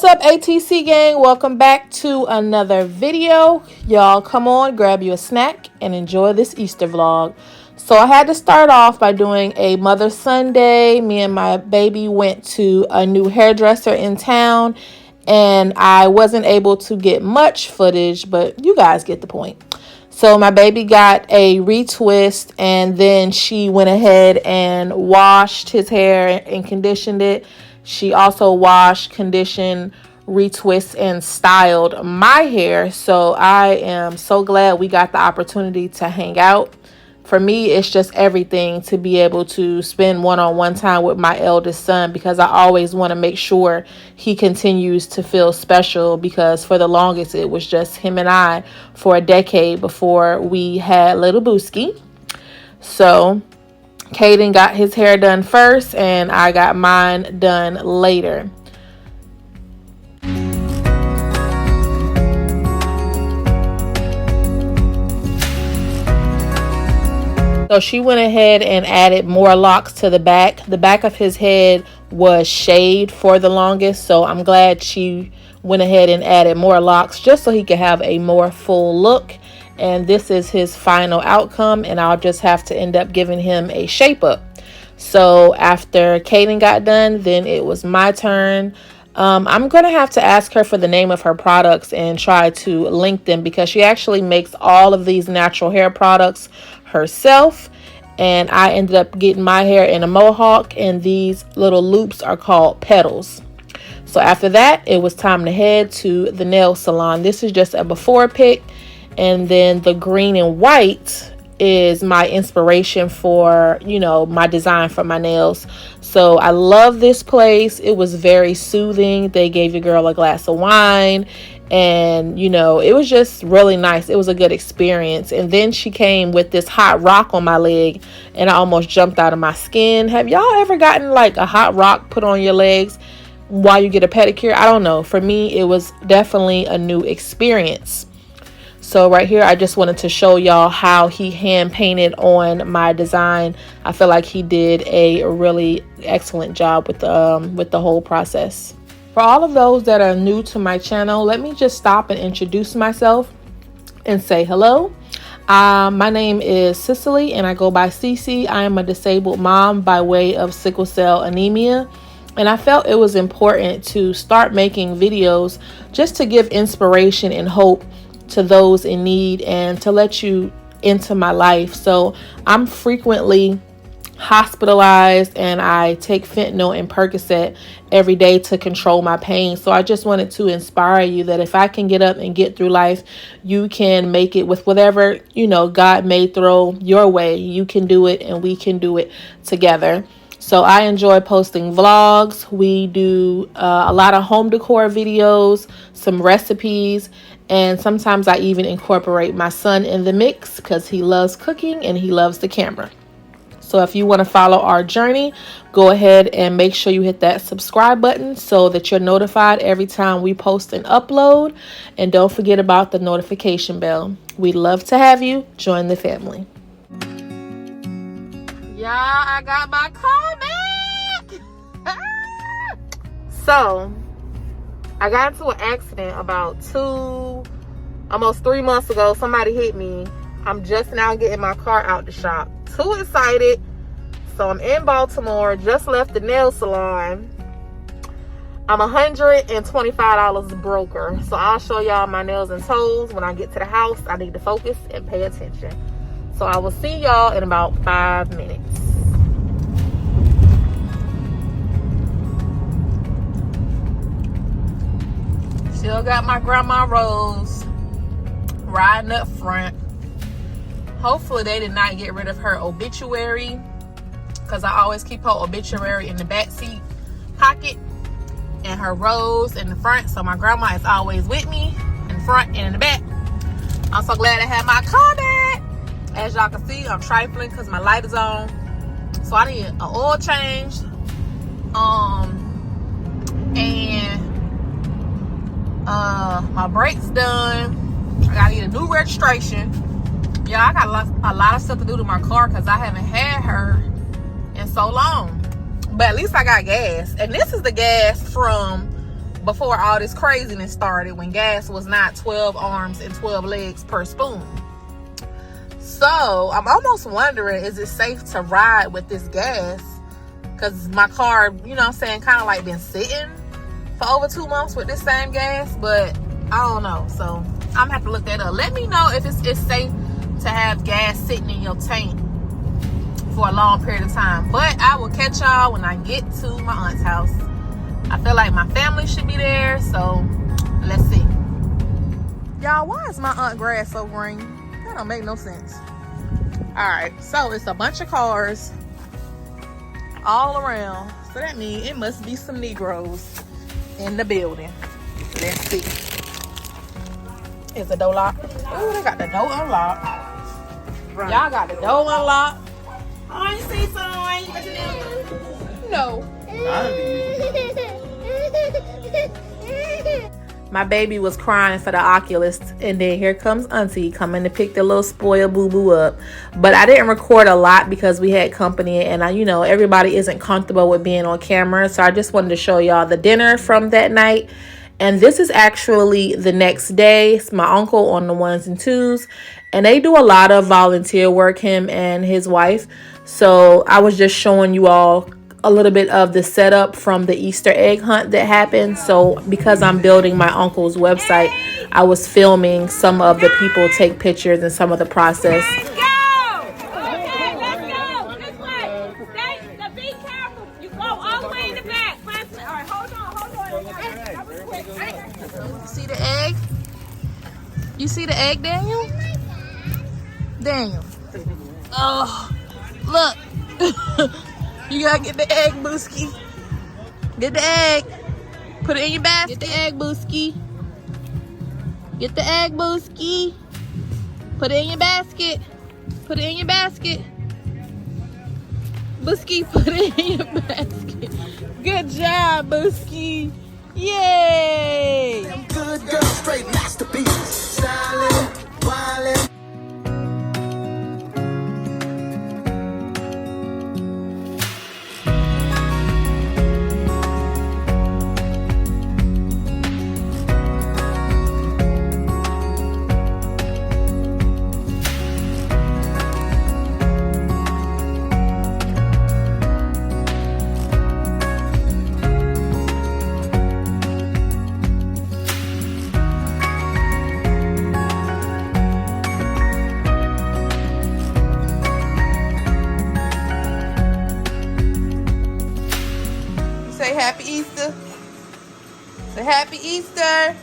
What's up, ATC gang? Welcome back to another video. Y'all come on, grab you a snack and enjoy this Easter vlog. So I had to start off by doing a Mother's Sunday. Me and my baby went to a new hairdresser in town, and I wasn't able to get much footage, but you guys get the point. So my baby got a retwist, and then she went ahead and washed his hair and conditioned it. She also washed, conditioned, retwist, and styled my hair. So I am so glad we got the opportunity to hang out. For me, it's just everything to be able to spend one-on-one time with my eldest son, because I always want to make sure he continues to feel special, because for the longest it was just him and I for a decade before we had little Booski. So Caden got his hair done first and I got mine done later. So she went ahead and added more locks to the back. The back of his head was shaved for the longest, so I'm glad she went ahead and added more locks just so he could have a more full look. And this is his final outcome, and I'll just have to end up giving him a shape up. So after Caden got done, then it was my turn. I'm going to have to ask her for the name of her products and try to link them, because she actually makes all of these natural hair products herself. And I ended up getting my hair in a mohawk, and these little loops are called petals. So after that, it was time to head to the nail salon. This is just a before pic. And then the green and white is my inspiration for, my design for my nails. So I love this place. It was very soothing. They gave your girl a glass of wine, and, it was just really nice. It was a good experience. And then she came with this hot rock on my leg, and I almost jumped out of my skin. Have y'all ever gotten like a hot rock put on your legs while you get a pedicure? I don't know. For me, it was definitely a new experience. So right here, I just wanted to show y'all how he hand painted on my design. I feel like he did a really excellent job with the whole process. For all of those that are new to my channel, let me just stop and introduce myself and say hello. My name is CICELY, and I go by Cece. I am a disabled mom by way of sickle cell anemia. And I felt it was important to start making videos just to give inspiration and hope to those in need, and to let you into my life. So I'm frequently hospitalized, and I take fentanyl and Percocet every day to control my pain. So I just wanted to inspire you that if I can get up and get through life, you can make it with whatever, God may throw your way. You can do it, and we can do it together. So I enjoy posting vlogs. We do a lot of home decor videos, some recipes, and sometimes I even incorporate my son in the mix, because he loves cooking and he loves the camera. So if you want to follow our journey, go ahead and make sure you hit that subscribe button so that you're notified every time we post and upload. And don't forget about the notification bell. We'd love to have you join the family. Yeah, I got my car back. So I got into an accident about almost 3 months ago. Somebody hit me. I'm just now getting my car out the shop. Too excited. So I'm in Baltimore. Just left the nail salon. I'm $125 broker. So I'll show y'all my nails and toes when I get to the house. I need to focus and pay attention. So I will see y'all in about 5 minutes. Still got my grandma Rose riding up front. Hopefully they did not get rid of her obituary, because I always keep her obituary in the back seat pocket and her Rose in the front. So my grandma is always with me in front and in the back. I'm so glad I have my car back. As y'all can see, I'm trifling because my light is on. So I need an oil change. And my brakes done. I gotta get a new registration. Yeah, I got a lot of stuff to do to my car, because I haven't had her in so long. But at least I got gas. And this is the gas from before all this craziness started, when gas was not 12 arms and 12 legs per spoon. So I'm almost wondering, is it safe to ride with this gas? Because my car, you know what I'm saying, kind of like been sitting for over 2 months with this same gas, but I don't know. So I'm gonna have to look that up. Let me know if it's safe to have gas sitting in your tank for a long period of time. But I will catch y'all when I get to my aunt's house. I feel like my family should be there, so let's see. Y'all, why is my aunt grass so green? That don't make no sense. All right, so it's a bunch of cars all around, so that means it must be some Negroes in the building. Let's see. Is the door locked? Oh, they got the door unlocked. Right. Y'all got the door unlocked. I ain't see someone. You got your name? No. My baby was crying for the oculist, and then here comes Auntie coming to pick the little spoiled boo-boo up. But I didn't record a lot because we had company, and everybody isn't comfortable with being on camera, so I just wanted to show y'all the dinner from that night. And this is actually the next day. It's my uncle on the ones and twos, and they do a lot of volunteer work, him and his wife. So I was just showing you all a little bit of the setup from the Easter egg hunt that happened. So because I'm building my uncle's website, I was filming some of the people take pictures and some of the process. Let's go! Okay, let's go. This way. Be careful. You go all the way in the back. All right, hold on. That was quick. You see the egg? You see the egg, Daniel? Daniel. Oh, look. You gotta get the egg, Booski. Get the egg. Put it in your basket. Get the egg, Booski. Get the egg, Booski. Put it in your basket. Put it in your basket. Booski, put it in your basket. Good job, Booski. Yay! Good girl, straight masterpiece. Silent, violent. Say happy Easter. Say happy Easter.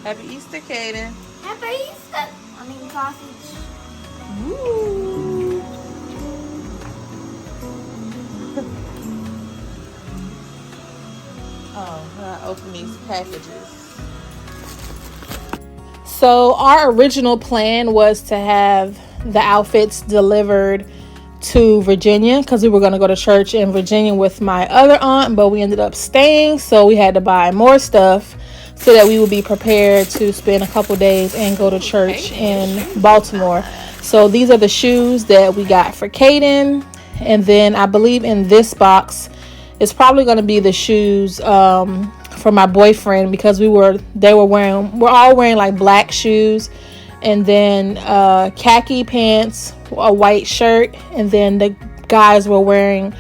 Happy Easter, Kaden. Happy Easter. I'm eating sausage. Woo. Oh, I gotta open these packages. So our original plan was to have the outfits delivered to Virginia because we were going to go to church in Virginia with my other aunt, but we ended up staying, so we had to buy more stuff so that we would be prepared to spend a couple days and go to church in Baltimore. So these are the shoes that we got for Kaden, and then I believe in this box is probably going to be the shoes for my boyfriend, because we're all wearing like black shoes, and then khaki pants, a white shirt, and then the guys were wearing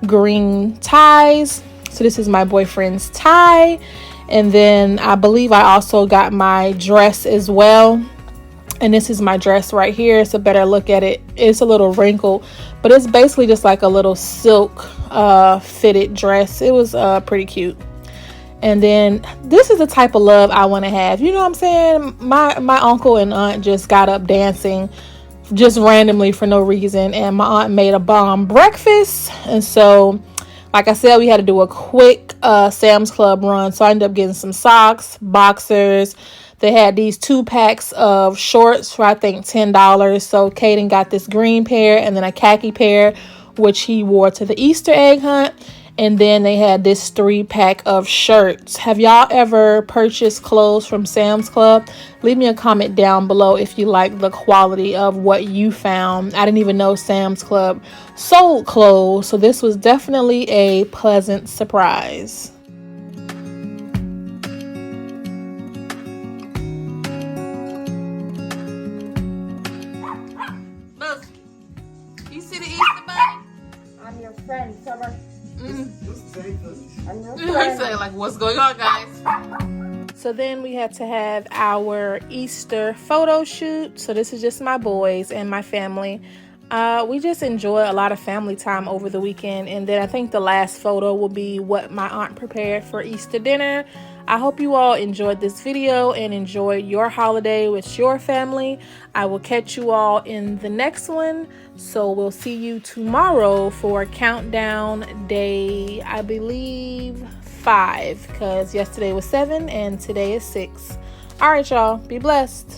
green ties. So this is my boyfriend's tie, and then I believe I also got my dress as well, and this is my dress right here. It's a better look at it. It's a little wrinkled, but it's basically just like a little silk fitted dress. It was pretty cute. And then this is the type of love I want to have. You know what I'm saying? My uncle and aunt just got up dancing just randomly for no reason. And my aunt made a bomb breakfast. And so, like I said, we had to do a quick Sam's Club run. So I ended up getting some socks, boxers. They had these 2 packs of shorts for I think $10. So Kaden got this green pair and then a khaki pair, which he wore to the Easter egg hunt. And then they had this 3-pack of shirts. Have y'all ever purchased clothes from Sam's Club? Leave me a comment down below if you like the quality of what you found. I didn't even know Sam's Club sold clothes, so this was definitely a pleasant surprise. Look, you see the Easter bunny? I'm your friend, Summer. I'm your We friend. say like, what's going on, guys? So then we had to have our Easter photo shoot. So this is just my boys and my family. We just enjoy a lot of family time over the weekend. And then I think the last photo will be what my aunt prepared for Easter dinner. I hope you all enjoyed this video and enjoyed your holiday with your family. I will catch you all in the next one. So we'll see you tomorrow for countdown day, I believe 5, because yesterday was 7 and today is 6. All right, y'all, be blessed.